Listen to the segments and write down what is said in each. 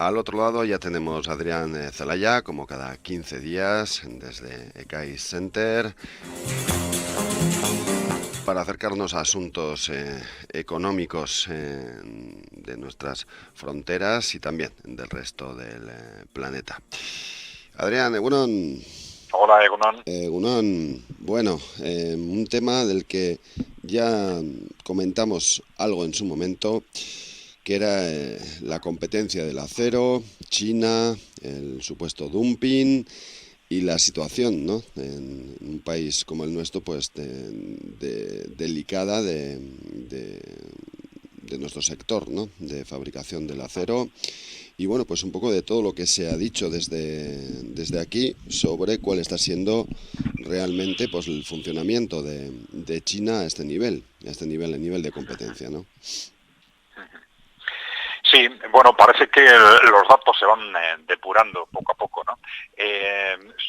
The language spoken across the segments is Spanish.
Al otro lado ya tenemos a Adrián Zelaya, como cada 15 días, desde ECAIS Center, para acercarnos a asuntos económicos de nuestras fronteras y también del resto del planeta. Adrián, Egunon. Hola, Egunon. Egunon, bueno, un tema del que ya comentamos algo en su momento, que era la competencia del acero, China, el supuesto dumping y la situación, ¿no? En un país como el nuestro, pues delicada de nuestro sector, ¿no? De fabricación del acero. Y bueno, pues un poco de todo lo que se ha dicho desde aquí sobre cuál está siendo realmente pues el funcionamiento de China a este nivel, el nivel de competencia, ¿no? Sí, bueno, parece que los datos se van depurando poco a poco, ¿no?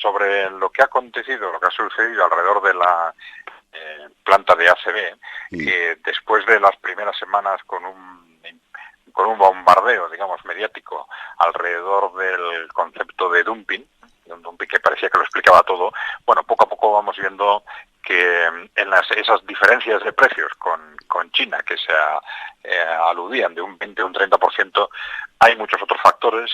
Sobre lo que ha acontecido, lo que ha sucedido alrededor de la planta de ACB, Mm. después de las primeras semanas con un bombardeo, digamos, mediático alrededor del concepto de dumping, un dumping que parecía que lo explicaba todo. Bueno, poco a poco vamos viendo que en esas diferencias de precios con China, que se aludían de un 20 o un 30%, hay muchos otros factores.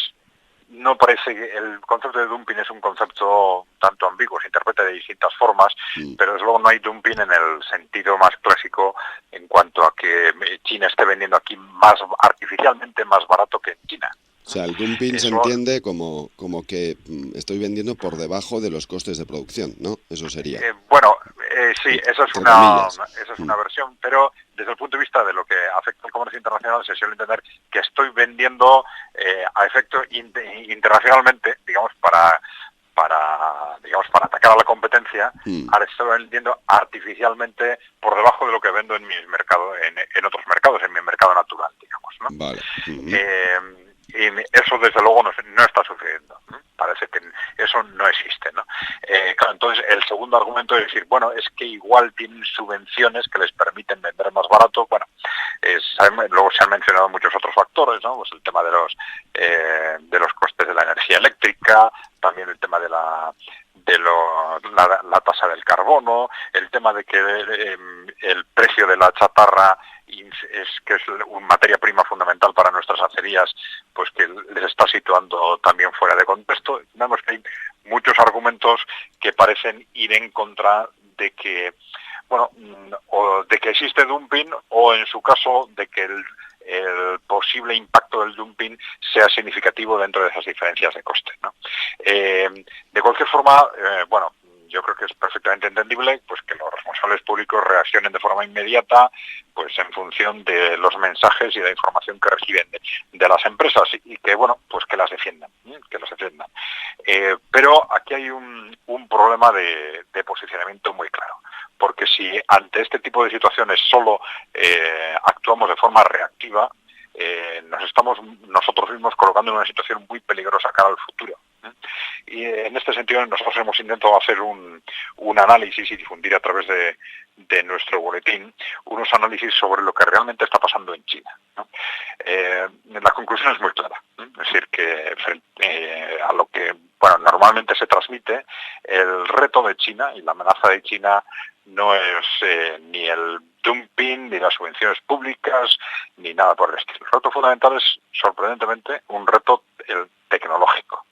No parece que el concepto de dumping es un concepto tanto ambiguo, se interpreta de distintas formas, Mm. pero desde luego no hay dumping en el sentido más clásico en cuanto a que China esté vendiendo aquí más artificialmente más barato que en China. O sea, el dumping se Eso, entiende como que estoy vendiendo por debajo de los costes de producción, ¿no? Eso sería, bueno, sí, entre comillas. esa es Mm. una versión, pero desde el punto de vista de lo que afecta al comercio internacional se suele entender que estoy vendiendo a efecto internacionalmente, digamos, para atacar a la competencia. Mm. Ahora estoy vendiendo artificialmente por debajo de lo que vendo en mis mercados, en otros mercados, en mi mercado natural, digamos, ¿no? Vale. Mm. Y eso desde luego no está sucediendo, ¿no? Parece que eso no existe, ¿no? Claro, entonces el segundo argumento es decir, bueno, es que igual tienen subvenciones que les permiten vender más barato. Bueno, luego se han mencionado muchos otros factores, ¿no? Pues el tema de los costes de la energía eléctrica, también el tema de la tasa del carbono, el tema de que el precio de la chatarra que es una materia prima fundamental para nuestras acerías, pues que les está situando también fuera de contexto. Vemos que hay muchos argumentos que parecen ir en contra de que, bueno, o de que existe dumping, o en su caso de que el posible impacto del dumping sea significativo dentro de esas diferencias de coste, ¿no? De cualquier forma, bueno, yo creo que es perfectamente entendible pues que los responsables públicos reaccionen de forma inmediata pues en función de los mensajes y de la información que reciben de las empresas y que, bueno, pues que las defiendan, pero aquí hay un problema de posicionamiento muy claro, porque si ante este tipo de situaciones solo actuamos de forma reactiva, nos estamos nosotros mismos colocando en una situación muy peligrosa cara al futuro. Y en este sentido nosotros hemos intentado hacer un análisis y difundir a través de nuestro boletín unos análisis sobre lo que realmente está pasando en China, ¿no? La conclusión es muy clara, ¿no? Es decir, que frente a lo que normalmente se transmite, el reto de China y la amenaza de China no es ni el dumping, ni las subvenciones públicas, ni nada por el estilo. El reto fundamental es, sorprendentemente, un reto tecnológico.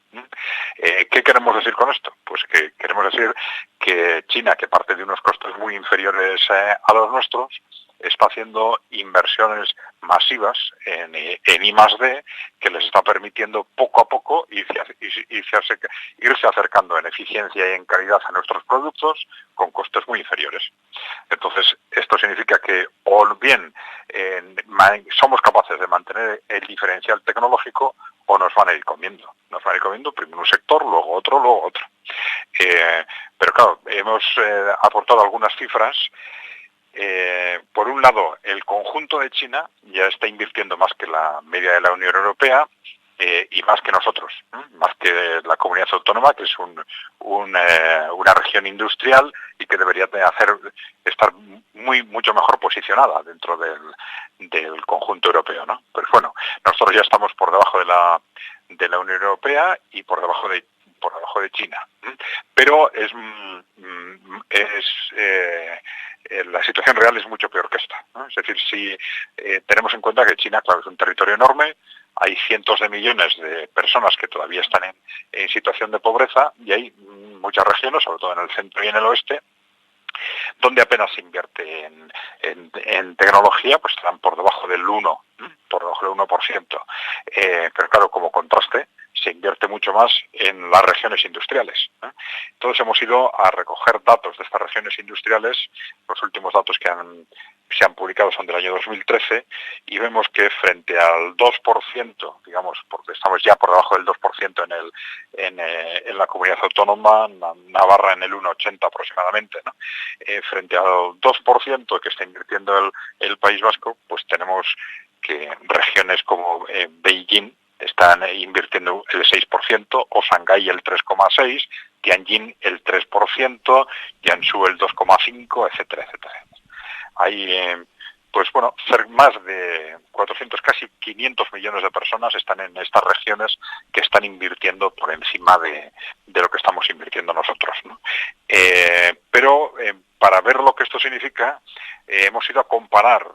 ¿Qué queremos decir con esto? Pues que queremos decir que China, que parte de unos costes muy inferiores a los nuestros, está haciendo inversiones masivas en I+D que les está permitiendo poco a poco irse acercando en eficiencia y en calidad a nuestros productos con costes muy inferiores. Entonces, esto significa que o bien somos capaces de mantener el diferencial tecnológico o nos van a ir comiendo. Nos van a ir comiendo primero un sector, luego otro, luego otro. Pero claro, hemos aportado algunas cifras. Por un lado, el conjunto de China ya está invirtiendo más que la media de la Unión Europea y más que nosotros, más que la comunidad autónoma, que es una región industrial y que debería estar mucho mejor posicionada dentro del conjunto europeo, ¿no? Pero bueno, nosotros ya estamos por debajo de la Unión Europea y por debajo de China. Pero la situación real es mucho peor que esta, ¿no? Es decir, si tenemos en cuenta que China, claro, es un territorio enorme, hay cientos de millones de personas que todavía están en situación de pobreza y hay muchas regiones, sobre todo en el centro y en el oeste, donde apenas se invierte en tecnología, pues están por debajo del 1%. Pero claro, como contraste, se invierte mucho más en las regiones industriales. Entonces hemos ido a recoger datos de estas regiones industriales. Los últimos datos que se han publicado son del año 2013 y vemos que frente al 2%, digamos, porque estamos ya por debajo del 2% en la comunidad autónoma, Navarra en el 1,80 aproximadamente, ¿no? Frente al 2% que está invirtiendo el País Vasco, pues tenemos que regiones como Beijing están invirtiendo el 6%, o Shanghái el 3,6%, Tianjin el 3%, Jiangsu el 2,5%, etcétera, etcétera. Hay, pues bueno, más de 400, casi 500 millones de personas están en estas regiones que están invirtiendo por encima de lo que estamos invirtiendo nosotros, ¿no? Pero para ver lo que esto significa, hemos ido a comparar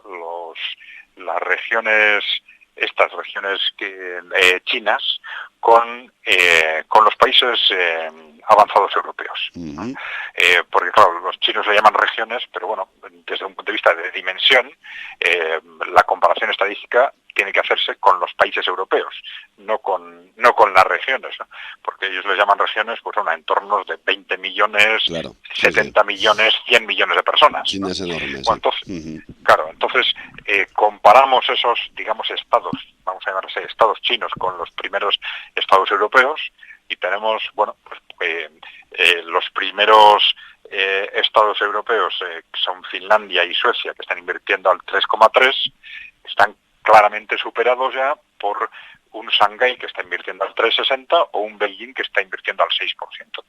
estas regiones chinas con los países avanzados europeos. Uh-huh. Porque claro, los chinos le llaman regiones, pero bueno, desde un punto de vista de dimensión, la comparación estadística tiene que hacerse con los países europeos, no con las regiones, ¿no? Porque ellos les llaman regiones, pues en entornos de 20 millones, claro, 70 millones, 100 millones de personas. China, ¿no? Es enorme, sí. Entonces, claro, entonces comparamos esos, digamos, estados, vamos a llamarse estados chinos, con los primeros estados europeos y tenemos, bueno, pues los primeros estados europeos, que son Finlandia y Suecia, que están invirtiendo al 3,3%, están claramente superados ya por un Shanghái que está invirtiendo al 3,60% o un Beijing que está invirtiendo al 6%.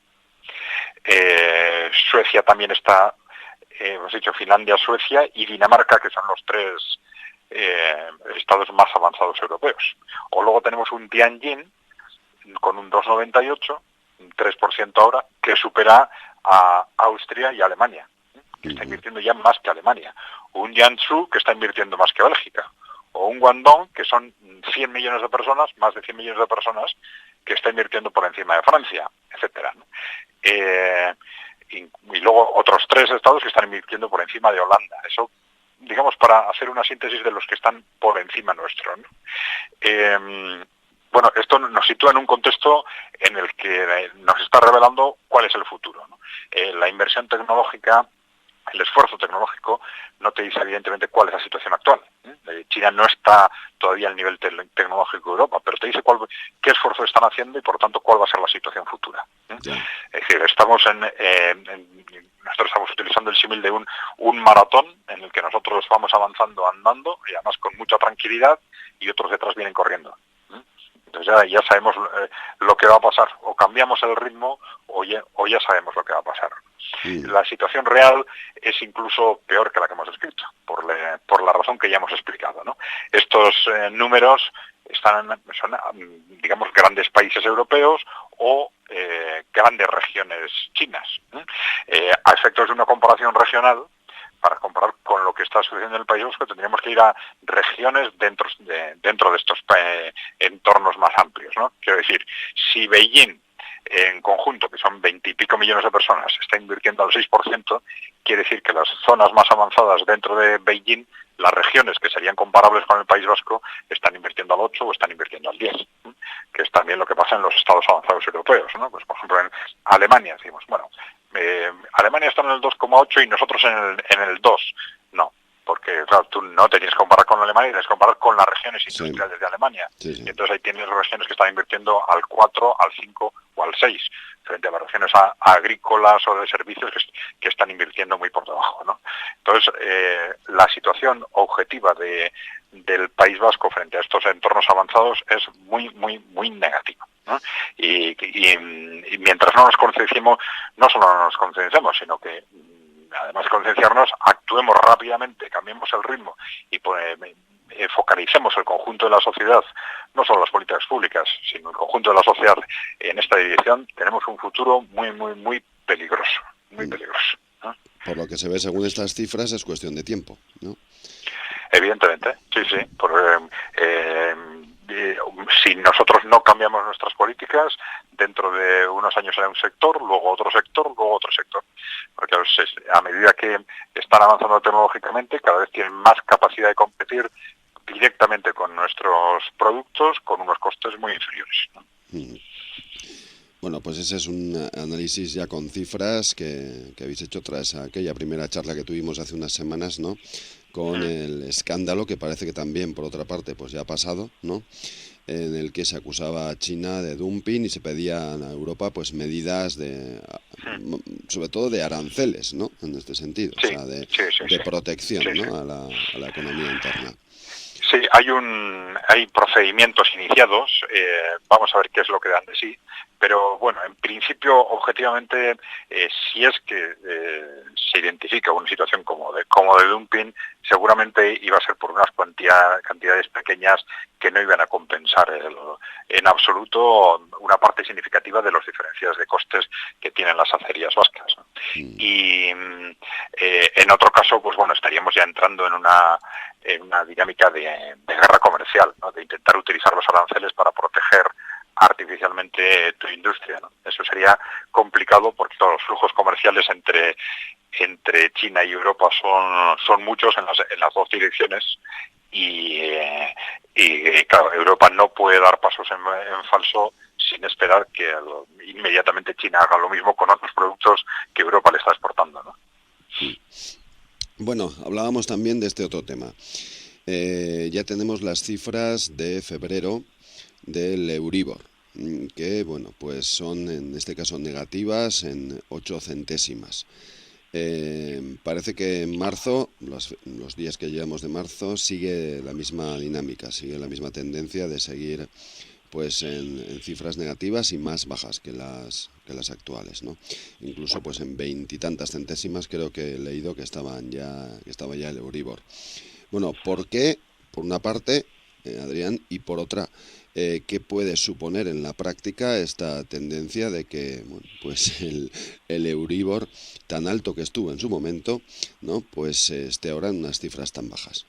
Suecia también está, hemos dicho Finlandia, Suecia y Dinamarca, que son los tres estados más avanzados europeos. O luego tenemos un Tianjin con un 2,98%, un 3% ahora, que supera a Austria y a Alemania, que está invirtiendo ya más que Alemania. Un Jiangsu que está invirtiendo más que Bélgica. O un Guangdong, que son 100 millones de personas, más de 100 millones de personas, que está invirtiendo por encima de Francia, etcétera, ¿no? Y luego otros 3 estados que están invirtiendo por encima de Holanda. Eso, digamos, para hacer una síntesis de los que están por encima nuestro, ¿no? Bueno, esto nos sitúa en un contexto en el que nos está revelando cuál es el futuro, ¿no? La inversión tecnológica, el esfuerzo tecnológico no te dice evidentemente cuál es la situación actual. China no está todavía al nivel tecnológico de Europa, pero te dice qué esfuerzo están haciendo y por tanto cuál va a ser la situación futura. Yeah. Es decir, nosotros estamos utilizando el símil de un maratón en el que nosotros vamos avanzando andando y además con mucha tranquilidad y otros detrás vienen corriendo. Entonces ya sabemos lo que va a pasar, o cambiamos el ritmo o ya sabemos lo que va a pasar. La situación real es incluso peor que la que hemos descrito, por la razón que ya hemos explicado, ¿no? Estos números son, digamos, grandes países europeos o grandes regiones chinas. A efectos de una comparación regional, para comparar con lo que está sucediendo en el País Vasco, tendríamos que ir a regiones dentro de estos entornos más amplios, ¿no? Quiero decir, si Beijing en conjunto, que son 20 y pico millones de personas, está invirtiendo al 6%, quiere decir que las zonas más avanzadas dentro de Beijing, las regiones que serían comparables con el País Vasco, están invirtiendo al 8 o están invirtiendo al 10, que es también lo que pasa en los estados avanzados europeos, ¿no? Pues por ejemplo en Alemania decimos, bueno, Alemania está en el 2,8 y nosotros en el 2. No, porque claro, tú no te tienes que comparar con Alemania, tienes que comparar con las regiones industriales de Alemania. Sí. Y entonces ahí tienes regiones que están invirtiendo al 4, al 5 o al 6, frente a las regiones agrícolas o de servicios que están invirtiendo muy por debajo, ¿no? Entonces, la situación objetiva del País Vasco frente a estos entornos avanzados es muy, muy, muy negativa, ¿no? Y mientras no nos concienciemos, no solo no nos concienciemos, sino que además de concienciarnos, actuemos rápidamente, cambiemos el ritmo y focalicemos el conjunto de la sociedad, no solo las políticas públicas, sino el conjunto de la sociedad en esta dirección, tenemos un futuro muy peligroso, muy peligroso, ¿no? Por lo que se ve, según estas cifras, es cuestión de tiempo, ¿no? Evidentemente, sí. Si nosotros no cambiamos nuestras políticas, dentro de unos años será un sector, luego otro sector, luego otro sector. Porque a medida que están avanzando tecnológicamente, cada vez tienen más capacidad de competir directamente con nuestros productos con unos costes muy inferiores, ¿no? Bueno, pues ese es un análisis ya con cifras que habéis hecho tras aquella primera charla que tuvimos hace unas semanas, ¿no? Con el escándalo que parece que también, por otra parte, pues ya ha pasado, ¿no? En el que se acusaba a China de dumping y se pedían a Europa pues medidas sobre todo de aranceles, ¿no? En este sentido, Sí, o sea, de sí. protección, Sí. ¿no? A la economía interna. Sí, hay procedimientos iniciados, vamos a ver qué es lo que dan de sí, pero bueno, en principio, objetivamente, si es que se identifica una situación como de dumping, seguramente iba a ser por unas cantidades pequeñas que no iban a compensar en absoluto una parte significativa de los diferenciales de costes que tienen las acerías vascas, ¿no? Y en otro caso, pues bueno, estaríamos ya entrando en una dinámica de guerra comercial, ¿no? De intentar utilizar los aranceles para proteger artificialmente tu industria, ¿no? Eso sería complicado porque todos los flujos comerciales entre China y Europa son muchos en las dos direcciones y claro, Europa no puede dar pasos en falso sin esperar que inmediatamente China haga lo mismo con otros productos que Europa le está exportando, ¿no? Bueno, hablábamos también de este otro tema. Ya tenemos las cifras de febrero del Euribor, que bueno, pues son en este caso negativas en 8 centésimas. Parece que en marzo, los días que llevamos de marzo, sigue la misma dinámica, sigue la misma tendencia de seguir pues en cifras negativas y más bajas que las actuales, ¿no? Incluso pues en 20 y tantas centésimas creo que he leído que estaba ya el Euribor. Bueno, ¿por qué? Por una parte, Adrián, y por otra, ¿qué puede suponer en la práctica esta tendencia de que, bueno, pues el Euribor tan alto que estuvo en su momento, ¿no? Pues esté ahora en unas cifras tan bajas?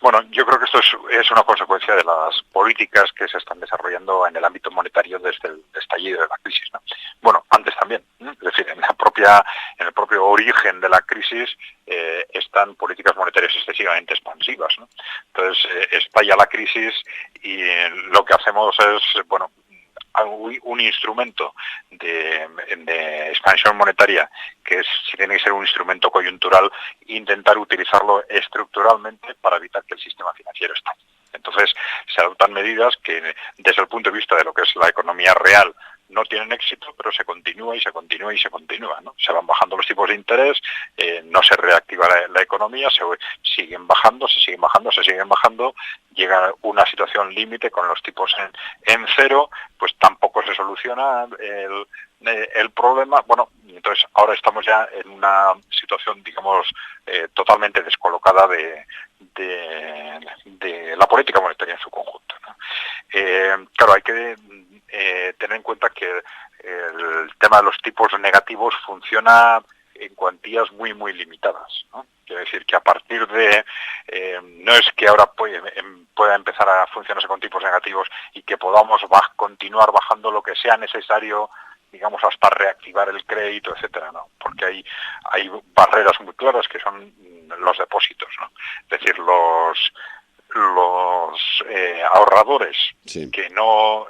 Bueno, yo creo que esto es una consecuencia de las políticas que se están desarrollando en el ámbito monetario desde el estallido de la crisis, ¿no? Bueno, antes también, ¿no? Es decir, en el propio origen de la crisis están políticas monetarias excesivamente expansivas, ¿no? Entonces estalla la crisis y lo que hacemos es, bueno, un instrumento de expansión monetaria que tiene que ser un instrumento coyuntural, intentar utilizarlo estructuralmente para evitar que el sistema financiero estalle. Entonces se adoptan medidas que desde el punto de vista de lo que es la economía real no tienen éxito, pero se continúa, ¿no? Se van bajando los tipos de interés, no se reactiva la economía, se siguen bajando, llega una situación límite con los tipos en cero, pues tampoco se soluciona el problema. Bueno, entonces ahora estamos ya en una situación, digamos, totalmente descolocada de la política monetaria en su conjunto, ¿no? Claro, hay que tener en cuenta que el tema de los tipos negativos funciona en cuantías muy limitadas, ¿no? Quiere decir que a partir de no es que ahora pueda empezar a funcionarse con tipos negativos y que podamos continuar bajando lo que sea necesario, digamos, hasta reactivar el crédito, etcétera, ¿no? Porque hay barreras muy claras que son los depósitos, ¿no? Es decir, los ahorradores, sí, que no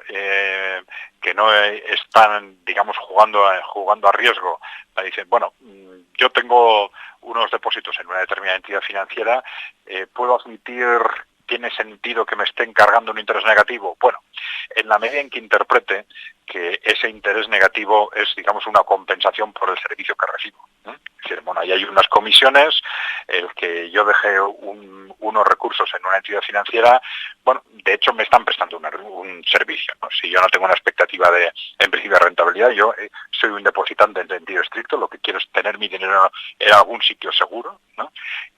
están, digamos, jugando a riesgo, dicen, bueno, yo tengo unos depósitos en una determinada entidad financiera, puedo admitir, tiene sentido que me estén cargando un interés negativo. Bueno, en la medida en que interprete que ese interés negativo es, digamos, una compensación por el servicio que recibo, ¿eh? Es decir, bueno, ahí hay unas comisiones, el que yo deje unos recursos en una entidad financiera, bueno, de hecho me están prestando un servicio, ¿no? Si yo no tengo una expectativa de, en principio, de rentabilidad, yo soy un depositante en sentido estricto, lo que quiero es tener mi dinero en algún sitio seguro, ¿no?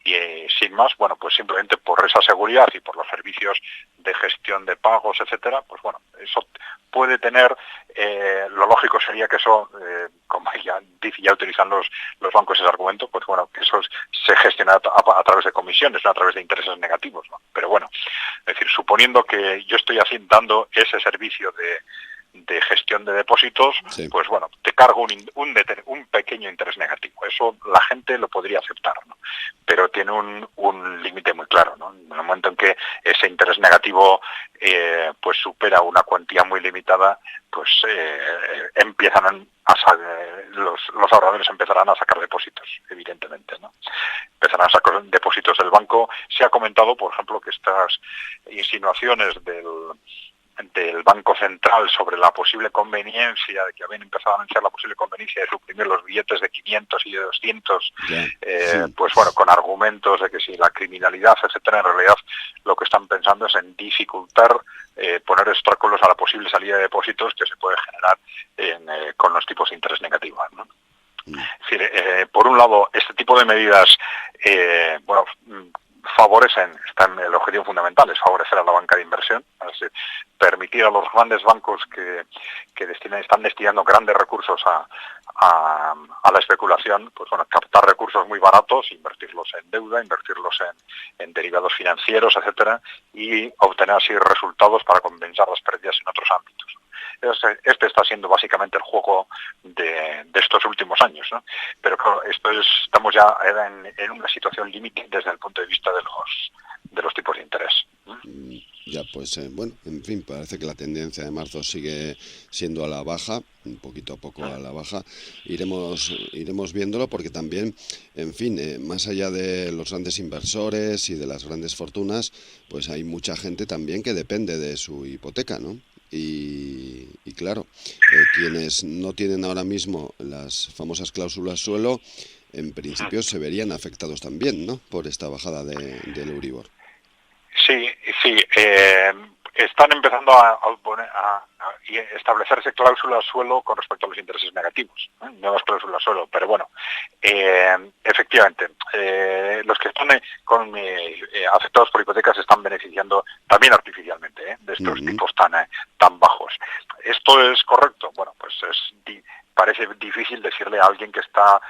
Y sin más, bueno, pues simplemente por esa seguridad y por los servicios de gestión de pagos, etcétera, pues bueno, eso puede tener, lo lógico sería que eso, como ya utilizan los bancos ese argumento, pues bueno, que eso se gestiona a través de comisiones, no a través de intereses negativos, ¿no? Pero bueno, es decir, suponiendo que yo estoy dando ese servicio de gestión de depósitos, sí, pues bueno, te cargo un pequeño interés negativo. Eso la gente lo podría aceptar, ¿no? Pero tiene un límite muy claro, ¿no? En el momento en que ese interés negativo pues supera una cuantía muy limitada, pues empiezan los ahorradores empezarán a sacar depósitos, evidentemente, ¿no? Empezarán a sacar depósitos del banco. Se ha comentado, por ejemplo, que estas insinuaciones del Banco Central sobre la posible conveniencia, de que habían empezado a anunciar la posible conveniencia de suprimir los billetes de 500 y de 200, sí, pues bueno, con argumentos de que si la criminalidad, etcétera, en realidad lo que están pensando es en dificultar, poner obstáculos a la posible salida de depósitos que se puede generar con los tipos de interés negativos, ¿no? Es decir, por un lado, este tipo de medidas, bueno, favorecen, el objetivo fundamental es favorecer a la banca de inversión, es decir, permitir a los grandes bancos que están destinando grandes recursos a la especulación, pues bueno, captar recursos muy baratos, invertirlos en deuda, invertirlos en derivados financieros, etcétera, y obtener así resultados para compensar las pérdidas en otros ámbitos. Este está siendo básicamente el juego de estos últimos años, ¿no? Pero claro, estamos ya en una situación límite desde el punto de vista de los tipos de interés. Ya, pues bueno, en fin, parece que la tendencia de marzo sigue siendo a la baja, un poquito a poco a la baja. Iremos viéndolo porque también, en fin, más allá de los grandes inversores y de las grandes fortunas, pues hay mucha gente también que depende de su hipoteca, ¿no? Y claro, quienes no tienen ahora mismo las famosas cláusulas suelo, en principio se verían afectados también, ¿no? Por esta bajada del Euribor. Sí, están empezando a establecerse cláusulas suelo con respecto a los intereses negativos, nuevas cláusulas suelo, pero bueno, efectivamente, los que están afectados por hipotecas se están beneficiando también artificialmente de estos tipos tan bajos. ¿Esto es correcto? Bueno, pues parece difícil decirle a alguien que está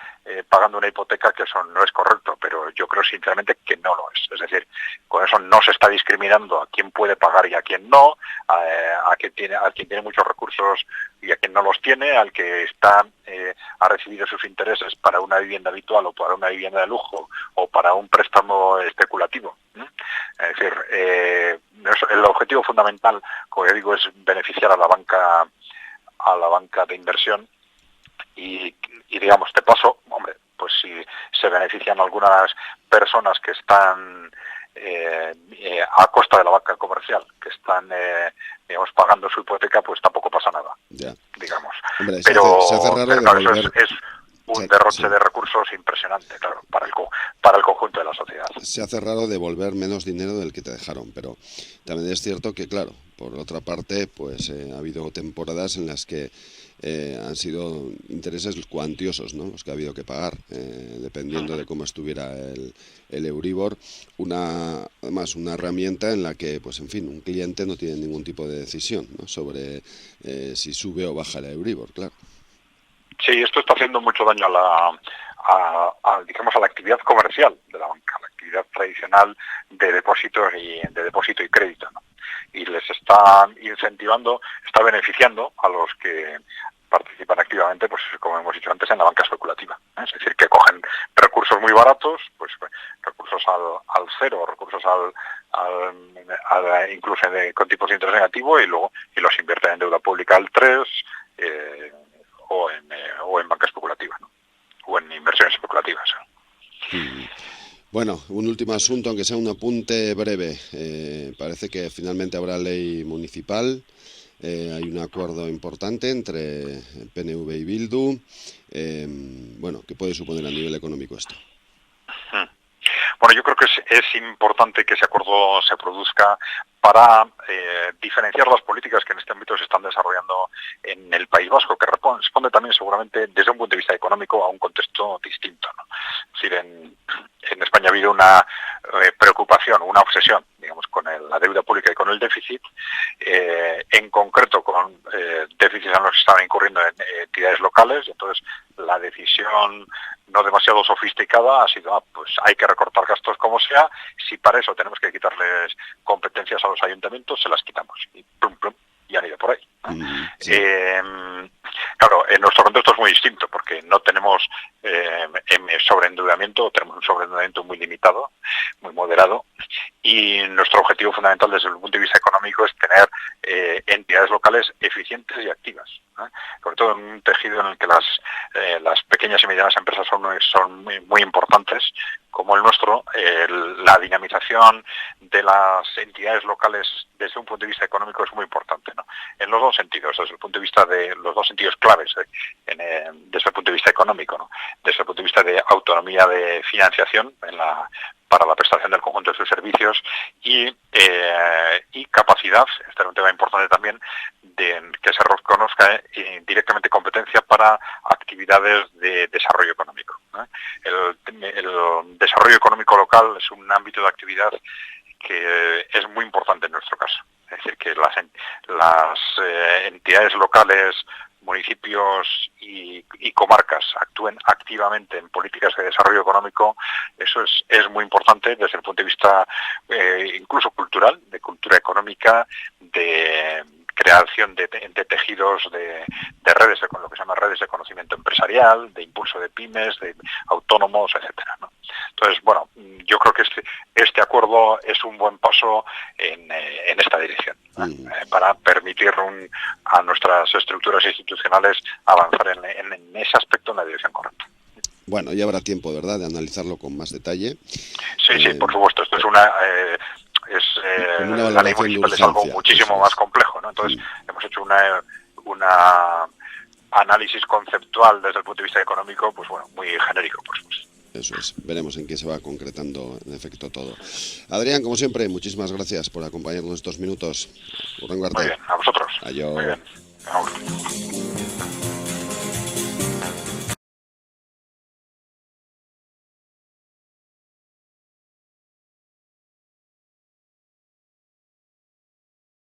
pagando una hipoteca que eso no es correcto, pero yo creo sinceramente que no lo es. Es decir, con eso no se está discriminando a quién puede pagar y a quién no, a quien tiene muchos recursos y a quien no los tiene, al que ha recibido sus intereses para una vivienda habitual o para una vivienda de lujo o para un préstamo especulativo. Es decir, el objetivo fundamental, como ya digo, es beneficiar a la banca de inversión. Y digamos, de paso, hombre, pues si se benefician algunas personas que están a costa de la banca comercial, que están, digamos, pagando su hipoteca, pues tampoco pasa nada, ya, digamos. Hombre, pero se hace raro claro, devolver... eso es un derroche de recursos impresionante, claro, para el conjunto de la sociedad. Se hace raro devolver menos dinero del que te dejaron, pero también es cierto que, claro, por otra parte, pues ha habido temporadas en las que han sido intereses cuantiosos, ¿no? Los que ha habido que pagar, dependiendo de cómo estuviera el Euribor. Además, una herramienta en la que, pues en fin, un cliente no tiene ningún tipo de decisión, ¿no? Sobre si sube o baja el Euribor, claro. Sí, esto está haciendo mucho daño digamos, a la actividad comercial de la banca, la actividad tradicional de depósito y crédito, ¿no? Y les está incentivando, está beneficiando a los que participan activamente, pues como hemos dicho antes, en la banca especulativa. Es decir, que cogen recursos muy baratos, pues recursos al cero, recursos incluso con tipos de interés negativo y los invierten en deuda pública al 3, o en banca especulativa, ¿no? O en inversiones especulativas. Bueno, un último asunto, aunque sea un apunte breve. Parece que finalmente habrá ley municipal. Hay un acuerdo importante entre PNV y Bildu. Bueno, ¿qué puede suponer a nivel económico esto? Bueno, yo creo que es importante que ese acuerdo se produzca para diferenciar las políticas que en este ámbito se están desarrollando en el País Vasco, que responde también seguramente desde un punto de vista económico a un contexto distinto, ¿no? Es decir, en España ha habido una preocupación, una obsesión, digamos, con la deuda pública y con el déficit, en concreto con déficits en los que estaban incurriendo en entidades locales, y entonces la decisión no demasiado sofisticada ha sido, pues hay que recortar gastos como sea, si para eso tenemos que quitarles competencias a los ayuntamientos, se las quitamos, y plum, plum, y han ido por ahí. Sí. Claro, en nuestro contexto es muy distinto, porque no tenemos sobreendeudamiento, tenemos un sobreendeudamiento muy limitado, muy moderado, y nuestro objetivo fundamental desde el punto de vista económico es tener entidades locales eficientes y activas, sobre todo en un tejido en el que las pequeñas y medianas empresas son muy importantes, como el nuestro. La dinamización de las entidades locales desde un punto de vista económico es muy importante, ¿no? En los dos sentidos, desde el punto de vista de los dos sentidos claves, desde el punto de vista económico, ¿no? Desde el punto de vista de autonomía de financiación para la prestación del conjunto de sus servicios y capacidad, este es un tema importante también, de que se reconozca directamente competencia para actividades de desarrollo económico, ¿no? El desarrollo económico local es un ámbito de actividad que es muy importante en nuestro caso. Es decir, que las entidades locales, municipios y comarcas actúen activamente en políticas de desarrollo económico, eso es muy importante desde el punto de vista incluso cultural, de cultura económica, de creación de tejidos de redes, con lo que se llama redes de conocimiento empresarial, de impulso de pymes, de autónomos, etcétera, ¿no? Entonces, bueno, yo creo que este acuerdo es un buen paso en esta dirección, para permitir a nuestras estructuras institucionales avanzar en ese aspecto en la dirección correcta. Bueno, ya habrá tiempo, ¿verdad?, de analizarlo con más detalle. Sí, por supuesto. Esto es la ley municipal es algo muchísimo más complejo, ¿no? Entonces hemos hecho una análisis conceptual desde el punto de vista económico, pues bueno, muy genérico, por supuesto. Eso es, veremos en qué se va concretando en efecto todo. Adrián, como siempre, muchísimas gracias por acompañarnos estos minutos. Muy bien, a vosotros. Adiós. Muy bien.